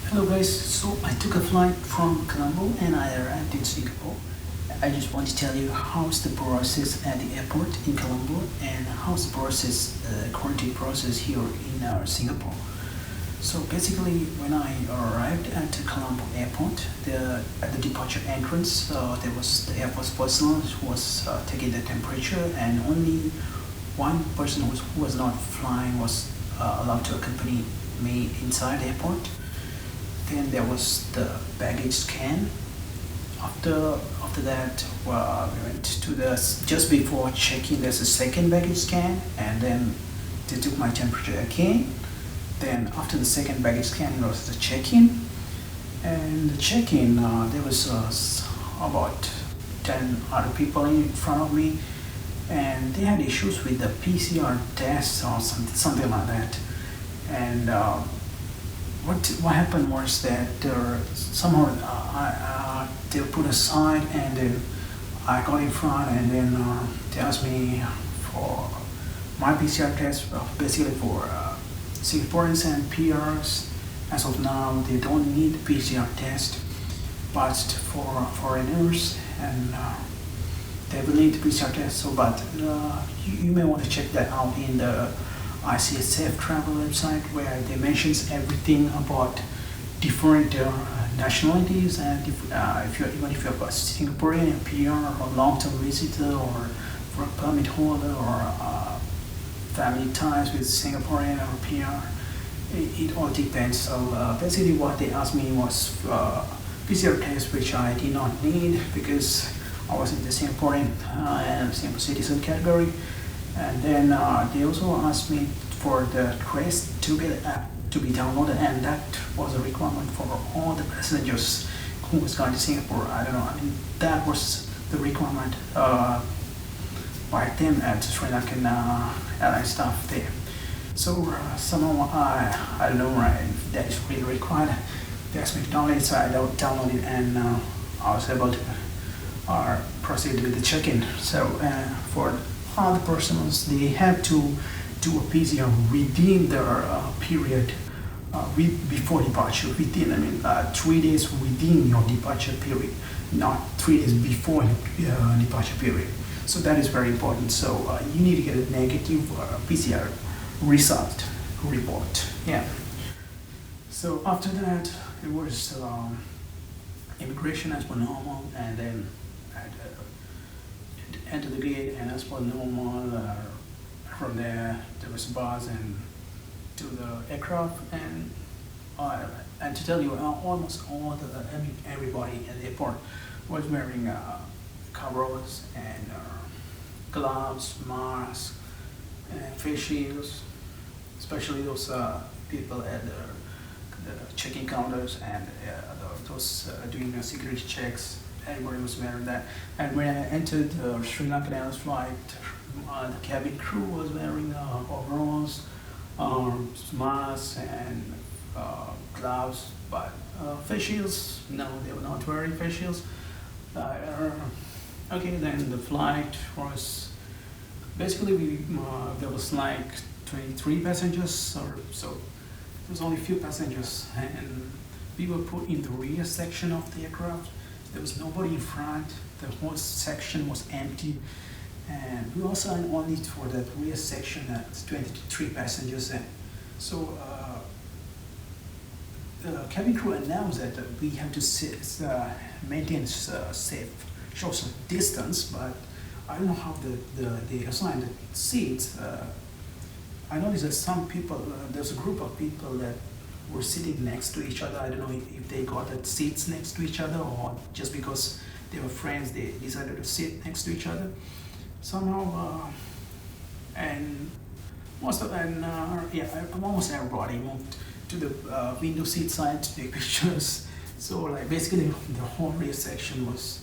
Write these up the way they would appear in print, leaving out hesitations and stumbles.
Hello guys, so I took a flight from Colombo and I arrived in Singapore. I just want to tell you how's the process at the airport in Colombo and how's the process, quarantine process here in Singapore. So basically, when I arrived at the Colombo airport, at the departure entrance, there was the airport personnel who was taking the temperature, and only one person who was not flying was allowed to accompany me inside the airport. Then there was the baggage scan. After that, we went to the just before check-in. There's a second baggage scan, and then they took my temperature again. Then after the second baggage scan, it was the check-in. And the check-in, there was about 10 other people in front of me, and they had issues with the PCR test or something like that. And what happened was that somehow they put aside, and then I got in front, and then they asked me for my PCR test, basically for Singaporeans and PRs. As of now, they don't need PCR test, but for foreigners and they will need PCR test. So, but you may want to check that out in the ICS Safe Travel website, where they mentions everything about different nationalities, and if you're even if you're a Singaporean, PR, or long-term visitor, or for a permit holder, or family ties with Singaporean or PR, it all depends. So basically, what they asked me was PCR test, which I did not need because I was in the Singaporean and Singapore citizen category. And then they also asked me for the Trace Together app to be downloaded, and that was a requirement for all the passengers who was going to Singapore. I don't know. I mean, that was the requirement by them at Sri Lankan airline staff there. So somehow I don't know, right? If that is really required. They asked me to download it, so I downloaded it, and I was able to proceed with the check-in. So for other persons, they have to do a PCR within their period before departure. Within, 3 days within your departure period, not 3 days before your departure period. So that is very important. So you need to get a negative PCR result report. Yeah. So after that, it was immigration as per normal, and then I had enter the gate, and as per normal, from there was a bus and to the aircraft, and to tell you, almost everybody at the airport was wearing coveralls and gloves, masks, and face shields, especially those people at the check-in counters and those doing security checks. Everybody was wearing that. And when I entered the Sri Lankan Airlines flight, the cabin crew was wearing overalls, masks, and gloves, but face shields, no, they were not wearing face shields. Okay, then the flight was basically there was like 23 passengers, or so there was only a few passengers, and we were put in the rear section of the aircraft. There was nobody in front. The whole section was empty, and we also only for that rear section at 23 passengers. And so the cabin crew announced that we have to maintain safe social distance, but I don't know how they assigned the seats. I noticed that some people, there's a group of people that were sitting next to each other. I don't know if they got the seats next to each other, or just because they were friends, they decided to sit next to each other somehow. And almost everybody moved to the window seat side to take pictures. So like basically the whole rear section was,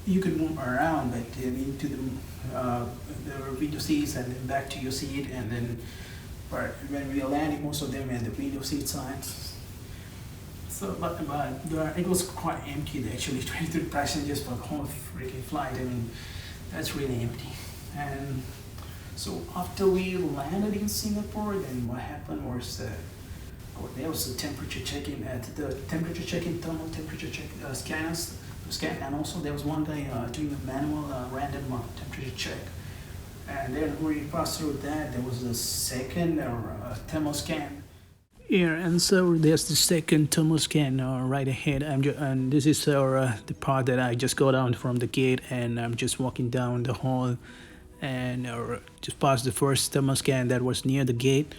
you could move around, but into the window seats and then back to your seat, and then. But when we landed, most of them had the window seat sides. So, but it was quite empty. Actually, 23 passengers for the whole freaking flight. I mean, that's really empty. And so after we landed in Singapore, then what happened was there was a temperature checking at the temperature checking thermal temperature check scanners scan, and also there was one guy doing a manual random temperature check. And then when we passed through that, there was a second thermal scan. Yeah, and so there's the second thermal scan right ahead. And this is the part that I just got down from the gate, and I'm just walking down the hall, and just past the first thermal scan that was near the gate.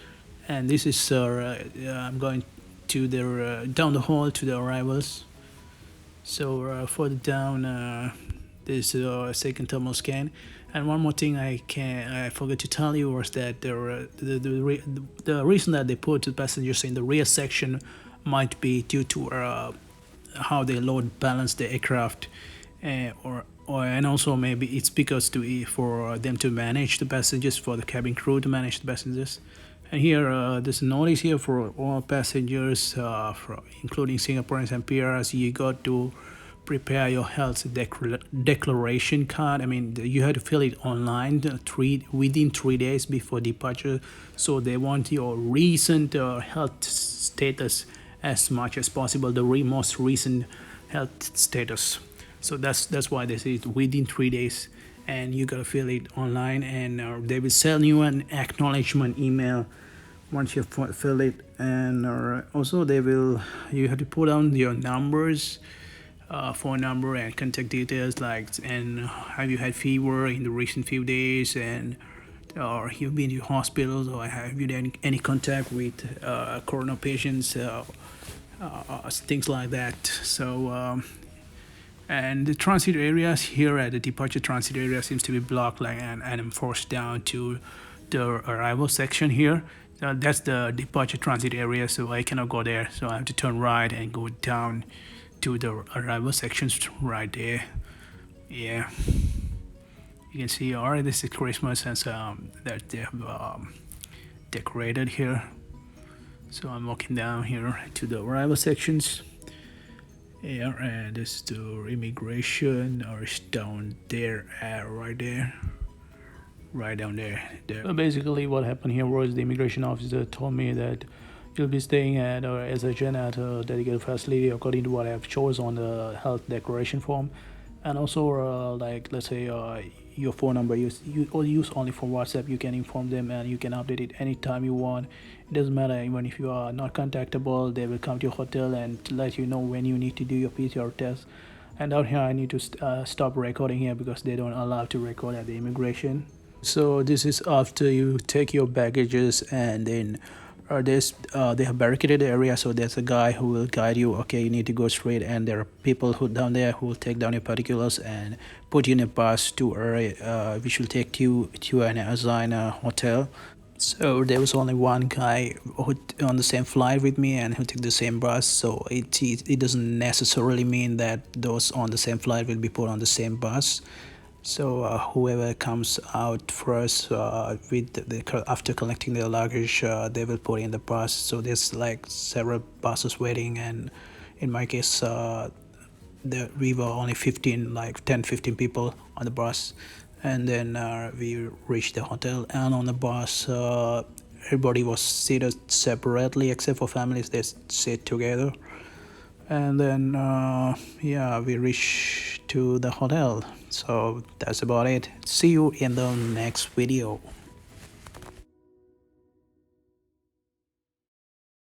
And this is I'm going to the down the hall to the arrivals. So further down, there's a second thermal scan. And one more thing I forgot to tell you was that the reason that they put the passengers in the rear section might be due to how they load balance the aircraft, or and also maybe it's because for them to manage the passengers, for the cabin crew to manage the passengers. And here, there's a notice here for all passengers, including Singaporeans and PRs. You got to prepare your health declaration card. I mean, you have to fill it online within 3 days before departure. So they want your recent health status as much as possible, the most recent health status. So that's why they say it's within 3 days, and you gotta fill it online, and they will send you an acknowledgement email once you fill it. And also you have to put down your numbers, phone number and contact details, and have you had fever in the recent few days, and or you've been to hospitals, or have you had any contact with corona patients, things like that. So and the transit areas here at the departure transit area seems to be blocked, and I'm forced down to the arrival section here. So that's the departure transit area, so I cannot go there, so I have to turn right and go down to the arrival sections right there. Yeah, you can see already this is Christmas, and that they have decorated here. So I'm walking down here to the arrival sections. Yeah, and this is the immigration, or it's down there, right there, right down there. So basically what happened here was the immigration officer told me that you'll be staying at as agent at a dedicated facility according to what I have chosen on the health declaration form. And also let's say your phone number you use only for WhatsApp, you can inform them and you can update it anytime you want. It doesn't matter, even if you are not contactable, they will come to your hotel and let you know when you need to do your PCR test. And down here I need to stop recording here because they don't allow to record at the immigration. So this is after you take your baggages, and then they have barricaded the area, so there's a guy who will guide you. Okay, you need to go straight, and there are people who down there who will take down your particulars and put you in a bus to which will take you to an assigned hotel. So there was only one guy who on the same flight with me and who took the same bus. So it doesn't necessarily mean that those on the same flight will be put on the same bus. So whoever comes out first after collecting their luggage, they will put in the bus. So there's like several buses waiting, and in my case, we were only 10-15 people on the bus. And then we reached the hotel, and on the bus, everybody was seated separately except for families. They sit together. And then we reached to the hotel. So that's about it. See you in the next video.